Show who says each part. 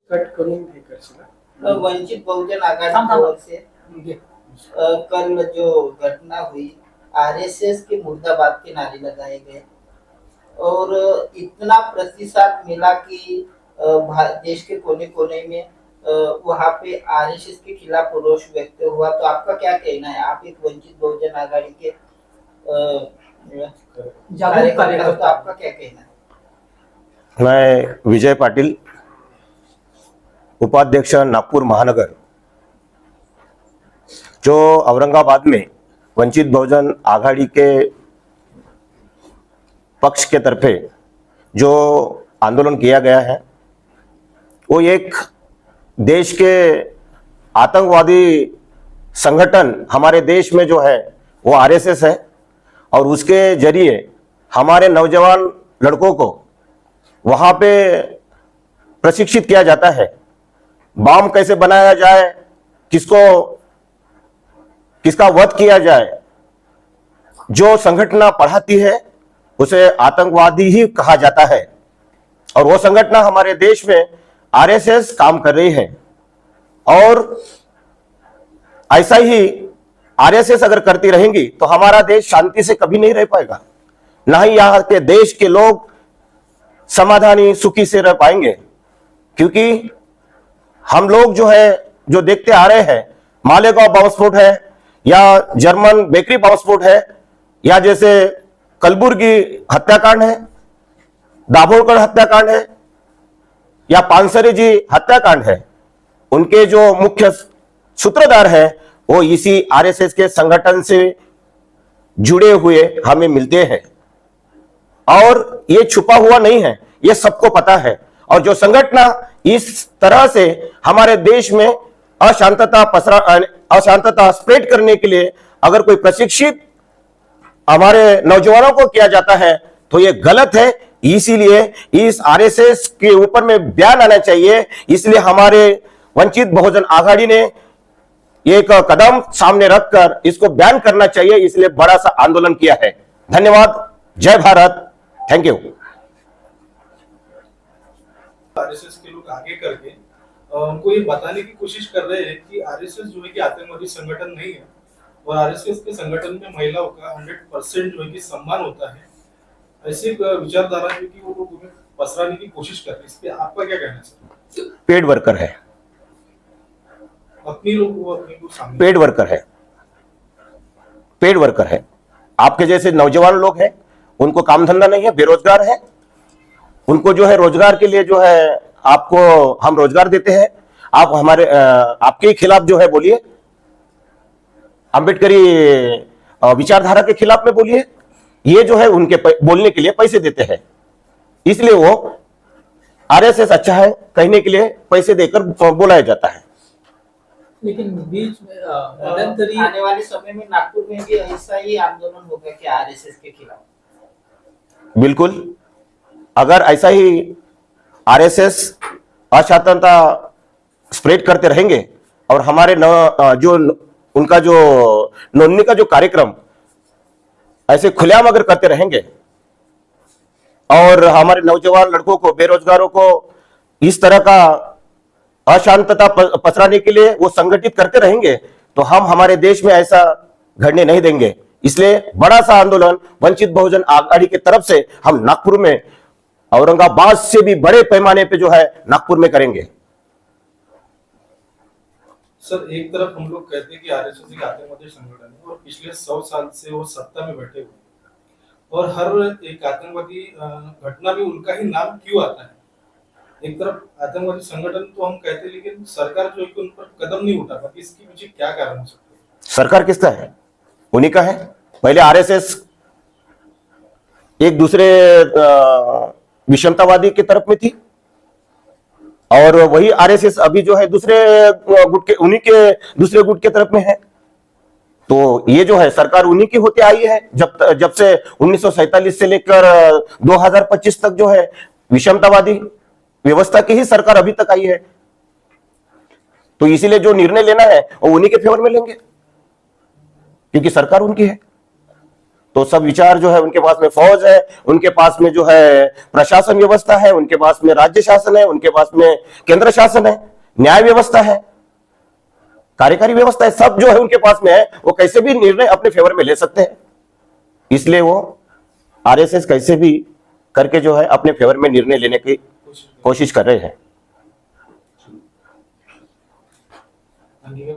Speaker 1: Cut करून हे करशील ना?
Speaker 2: वंचित बहुजन आघाड़ी की ओर से कल जो घटना हुई, आरएसएस के मुर्दाबाद के नारे लगाए गए और इतना प्रतिसाद मिला कि देश के कोने कोने में वहाँ पे आरएसएस के खिलाफ रोष व्यक्त हुआ। तो आपका क्या कहना है? आप एक वंचित बहुजन आघाड़ी के कार्यकर्ता हो, तो आपका क्या कहना है?
Speaker 3: मैं विजय पाटिल, उपाध्यक्ष नागपुर महानगर, जो औरंगाबाद में वंचित बहुजन आघाड़ी के पक्ष के तरफे जो आंदोलन किया गया है, वो एक देश के आतंकवादी संगठन हमारे देश में जो है वो आरएसएस है, और उसके जरिए हमारे नौजवान लड़कों को वहाँ पे प्रशिक्षित किया जाता है। बम कैसे बनाया जाए, किसका वध किया जाए। जो संगठन पढ़ाती है उसे आतंकवादी ही कहा जाता है, और वो संगठन हमारे देश में आरएसएस काम कर रही है। और ऐसा ही आरएसएस अगर करती रहेंगी तो हमारा देश शांति से कभी नहीं रह पाएगा, ना ही यहाँ के देश के लोग समाधानी सुखी से रह पाएंगे। क्योंकि हम लोग जो है जो देखते आ रहे हैं, मालेगांव बम स्फोट है या जर्मन बेकरी बम स्फोट है, या जैसे कलबुर्गी हत्याकांड है, दाभोलकर हत्याकांड है, या पानसरे जी हत्याकांड है, उनके जो मुख्य सूत्रधार है वो इसी आरएसएस के संगठन से जुड़े हुए हमें मिलते हैं। और ये छुपा हुआ नहीं है, ये सबको पता है। और जो संगठन इस तरह से हमारे देश में अशांतता स्प्रेड करने के लिए अगर कोई प्रशिक्षित हमारे नौजवानों को किया जाता है तो ये गलत है। इसीलिए इस आरएसएस के ऊपर में बयान आना चाहिए। इसलिए हमारे वंचित बहुजन आघाड़ी ने एक कदम सामने रखकर इसको बैन करना चाहिए, इसलिए बड़ा सा आंदोलन किया है। धन्यवाद। जय भारत। Thank you.
Speaker 1: आरएसएस के लोग आगे करके उनको ये बताने की कोशिश कर रहे हैं कि आरएसएस जो है कि आतंकवादी संगठन नहीं है, और आरएसएस के संगठन में महिलाओं का 100% जो है कि सम्मान होता है। ऐसे विचारधारा जो कि वो लोग पसराने की कोशिश कर रहे हैं, इस पे आपका क्या कहना है?
Speaker 3: पेड वर्कर है,
Speaker 1: अपनी लोग अपने को सामने
Speaker 3: पेड वर्कर है, पेड वर्कर है। आपके जैसे नौजवान लोग हैं, उनको काम धंधा नहीं है, बेरोजगार है, उनको जो है रोजगार के लिए जो है आपको हम रोजगार देते हैं। आप हमारे आपके खिलाफ जो है बोलिए, अंबेडकरी विचारधारा के खिलाफ में बोलिए। ये जो है उनके बोलने के लिए पैसे देते हैं, इसलिए वो आरएसएस अच्छा है कहने के लिए पैसे देकर बुलाया जाता है।
Speaker 2: लेकिन बीच में आने वाले समय में नागपुर में भी ऐसा ही आंदोलन होगा कि आरएसएस के खिलाफ?
Speaker 3: बिल्कुल, अगर ऐसा ही आरएसएस अशांतता स्प्रेड करते रहेंगे और हमारे जो उनका जो नोंदनी का जो कार्यक्रम ऐसे खुलेआम अगर करते रहेंगे और हमारे नौजवान लड़कों को, बेरोजगारों को इस तरह का अशांतता पसराने के लिए वो संगठित करते रहेंगे, तो हम हमारे देश में ऐसा घटने नहीं देंगे। इसलिए बड़ा सा आंदोलन वंचित बहुजन आघाड़ी की तरफ से हम नागपुर में, औरंगाबाद से भी बड़े पैमाने पे जो है नागपुर में करेंगे।
Speaker 1: सर, एक तरफ हम लोग कहते हैं कि आरएसएस एक आतंकवादी संगठन है और पिछले 100 साल से वो सत्ता में बैठे हुए, और हर एक आतंकवादी घटना में उनका ही नाम क्यों आता है? एक तरफ आतंकवादी संगठन तो हम कहते हैं, लेकिन सरकार जो है उन पर कदम नहीं उठा पाती। इसके पीछे क्या कारण हो सकता है?
Speaker 3: सरकार किसका है? उन्हीं का है। पहले आरएसएस एक दूसरे विषमतावादी की तरफ में थी, और वही आरएसएस अभी जो है दूसरे गुट के, उन्हीं के दूसरे गुट के तरफ में है। तो ये जो है सरकार उन्हीं की होती आई है। जब से 1947 से लेकर 2025 तक जो है विषमतावादी व्यवस्था की ही सरकार अभी तक आई है। तो इसीलिए जो निर्णय लेना है वो उन्हीं के फेवर में लेंगे, क्योंकि सरकार उनकी है। तो सब विचार जो है उनके पास में फौज है, उनके पास में जो है प्रशासन व्यवस्था है, उनके पास में राज्य शासन है, उनके पास में केंद्र शासन है, न्याय व्यवस्था है, कार्यकारी व्यवस्था है, सब जो है उनके पास में है। वो कैसे भी निर्णय अपने फेवर में ले सकते हैं, इसलिए वो आरएसएस कैसे भी करके जो है अपने फेवर में निर्णय लेने की कोशिश कर रहे हैं।